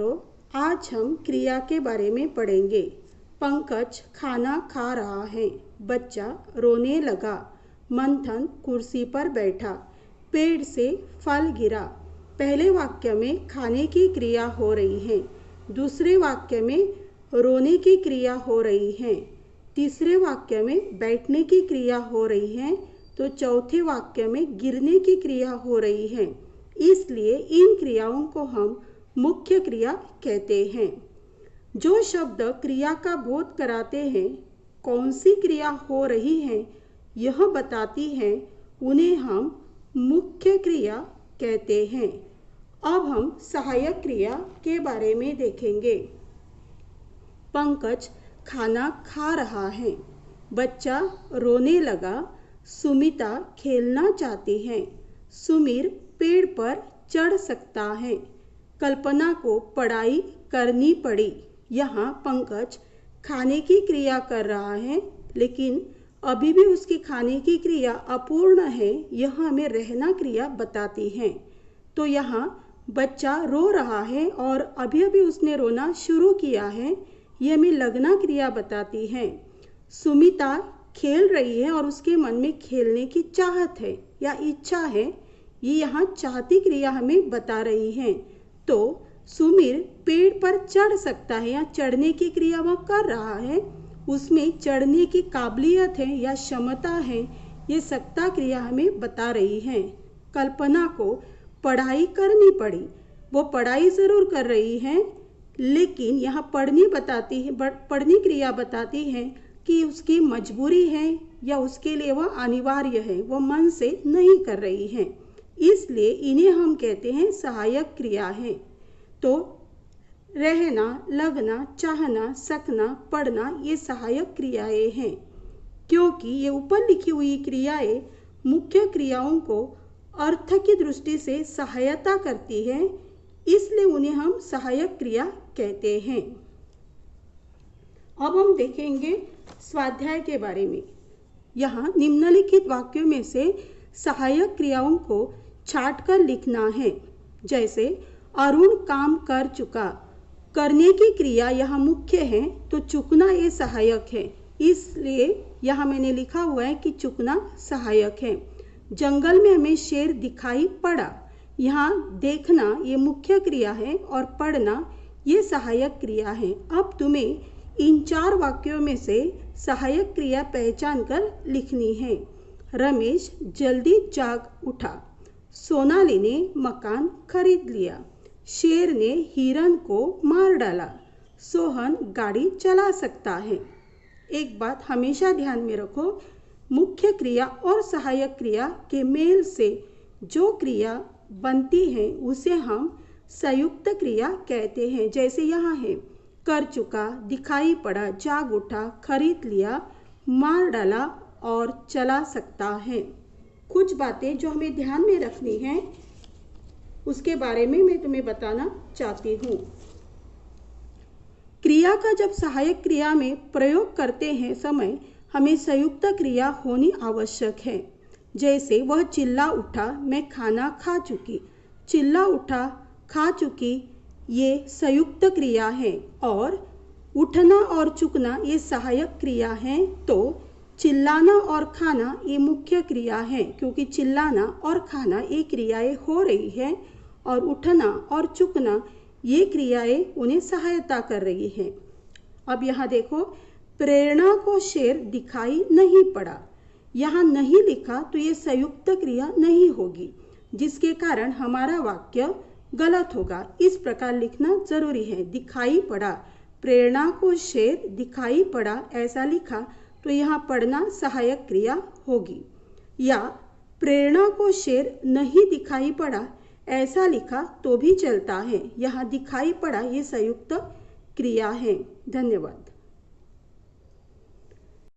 मित्रों, आज हम क्रिया के बारे में पढ़ेंगे। पंकज खाना खा रहा है। बच्चा रोने लगा। मंथन कुर्सी पर बैठा। पेड़ से फल गिरा। पहले वाक्य में खाने की क्रिया हो रही है, दूसरे वाक्य में रोने की क्रिया हो रही है, तीसरे वाक्य में बैठने की क्रिया हो रही है, तो चौथे वाक्य में गिरने की क्रिया हो रही है। इसलिए इन क्रियाओं को हम मुख्य क्रिया कहते हैं। जो शब्द क्रिया का बोध कराते हैं, कौन सी क्रिया हो रही है यह बताती हैं, उन्हें हम मुख्य क्रिया कहते हैं। अब हम सहायक क्रिया के बारे में देखेंगे। पंकज खाना खा रहा है। बच्चा रोने लगा। सुमिता खेलना चाहती है। सुमीर पेड़ पर चढ़ सकता है। कल्पना को पढ़ाई करनी पड़ी। यहाँ पंकज खाने की क्रिया कर रहा है, लेकिन अभी भी उसकी खाने की क्रिया अपूर्ण है। यह हमें रहना क्रिया बताती है। तो यहाँ बच्चा रो रहा है और अभी अभी उसने रोना शुरू किया है, यह हमें लगना क्रिया बताती है। सुमिता खेल रही है और उसके मन में खेलने की चाहत है या इच्छा है, ये यहाँ चाहती क्रिया हमें बता रही है। तो सुमीर पेड़ पर चढ़ सकता है या चढ़ने की क्रिया वह कर रहा है, उसमें चढ़ने की काबिलियत है या क्षमता है, ये सकता क्रिया हमें बता रही है। कल्पना को पढ़ाई करनी पड़ी। वो पढ़ाई ज़रूर कर रही है, लेकिन यहाँ पढ़नी क्रिया बताती है कि उसकी मजबूरी है या उसके लिए वह अनिवार्य है, वह मन से नहीं कर रही है। इसलिए इन्हें हम कहते हैं सहायक क्रिया है। तो रहना, लगना, चाहना, सकना, पढ़ना, ये सहायक क्रियाएं हैं। क्योंकि ये ऊपर लिखी हुई क्रियाएं मुख्य क्रियाओं को अर्थ की दृष्टि से सहायता करती है, इसलिए उन्हें हम सहायक क्रिया कहते हैं। अब हम देखेंगे स्वाध्याय के बारे में। यहाँ निम्नलिखित वाक्यों में से सहायक क्रियाओं को छांटकर लिखना है। जैसे अरुण काम कर चुका। करने की क्रिया यहाँ मुख्य है, तो चुकना ये सहायक है, इसलिए यहाँ मैंने लिखा हुआ है कि चुकना सहायक है। जंगल में हमें शेर दिखाई पड़ा। यहाँ देखना ये मुख्य क्रिया है और पढ़ना ये सहायक क्रिया है। अब तुम्हें इन 4 वाक्यों में से सहायक क्रिया पहचान कर लिखनी है। रमेश जल्दी जाग उठा। सोनाली ने मकान खरीद लिया। शेर ने हिरन को मार डाला। सोहन गाड़ी चला सकता है। एक बात हमेशा ध्यान में रखो, मुख्य क्रिया और सहायक क्रिया के मेल से जो क्रिया बनती है उसे हम संयुक्त क्रिया कहते हैं। जैसे यहाँ है कर चुका, दिखाई पड़ा, जाग उठा, खरीद लिया, मार डाला और चला सकता है। कुछ बातें जो हमें ध्यान में रखनी है उसके बारे में मैं तुम्हें बताना चाहती हूँ। क्रिया का जब सहायक क्रिया में प्रयोग करते हैं समय हमें संयुक्त क्रिया होनी आवश्यक है। जैसे वह चिल्ला उठा, मैं खाना खा चुकी। चिल्ला उठा, खा चुकी, ये संयुक्त क्रिया है। और उठना और चुकना ये सहायक क्रिया है। तो चिल्लाना और खाना ये मुख्य क्रिया है, क्योंकि चिल्लाना और खाना ये क्रियाएं हो रही है और उठना और चुकना ये क्रियाएं उन्हें सहायता कर रही हैं। अब यहाँ देखो, प्रेरणा को शेर दिखाई नहीं पड़ा। यहाँ नहीं लिखा तो ये संयुक्त क्रिया नहीं होगी, जिसके कारण हमारा वाक्य गलत होगा। इस प्रकार लिखना जरूरी है। दिखाई पड़ा, प्रेरणा को शेर दिखाई पड़ा ऐसा लिखा तो यहाँ पढ़ना सहायक क्रिया होगी। या प्रेरणा को शेर नहीं दिखाई पड़ा ऐसा लिखा तो भी चलता है। यहाँ दिखाई पड़ा ये संयुक्त क्रिया है। धन्यवाद।